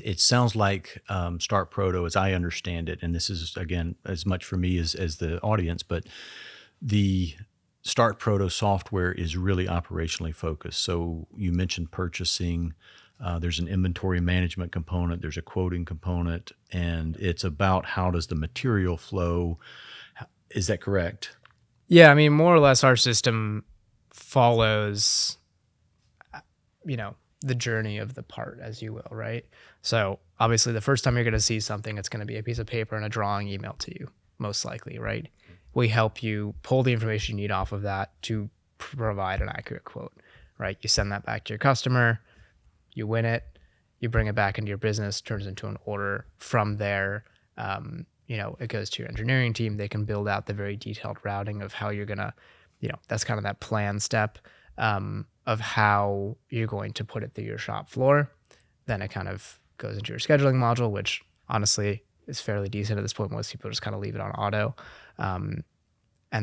it sounds like Start Proto, as I understand it, and this is again as much for me as the audience, but the Start Proto software is really operationally focused. So you mentioned purchasing. There's an inventory management component. There's a quoting component, and it's about how does the material flow. Is that correct? Yeah, I mean, more or less, our system follows, the journey of the part, as you will, right? So obviously, the first time you're going to see something, it's going to be a piece of paper and a drawing emailed to you, most likely, right? We help you pull the information you need off of that to provide an accurate quote, right? You send that back to your customer, you win it, you bring it back into your business, turns into an order. From there, it goes to your engineering team. They can build out the very detailed routing of how you're going to, that's kind of that plan step of how you're going to put it through your shop floor. Then it kind of goes into your scheduling module, which honestly is fairly decent at this point. Most people just kind of leave it on auto. And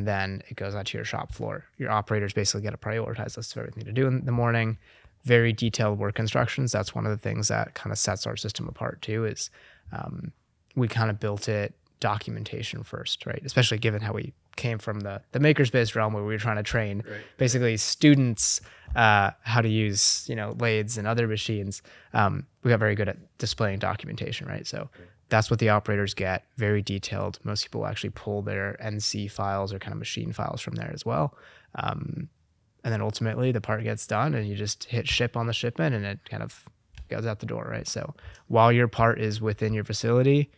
then it goes out to your shop floor. Your operators basically get a prioritized list of everything to do in the morning. Very detailed work instructions. That's one of the things that kind of sets our system apart too, is we kind of built it documentation first, right? Especially given how we came from the makerspace realm, where we were trying to train basically students how to use lathes and other machines. We got very good at displaying documentation, right? So that's what the operators get, very detailed. Most people will actually pull their NC files or kind of machine files from there as well. And then ultimately the part gets done and you just hit ship on the shipment and it kind of goes out the door, right? So while your part is within your facility,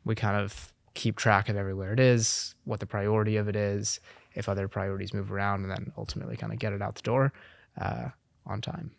we kind of keep track of everywhere it is, what the priority of it is, if other priorities move around, and then ultimately kind of get it out the door on time.